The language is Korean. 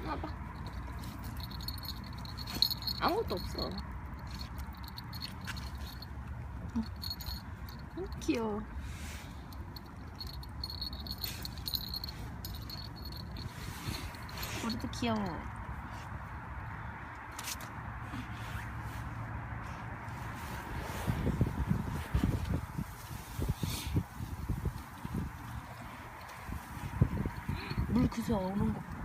와봐. 아무것도 없어. 귀여워. 우리도 귀여워. 물 그새 오는 거.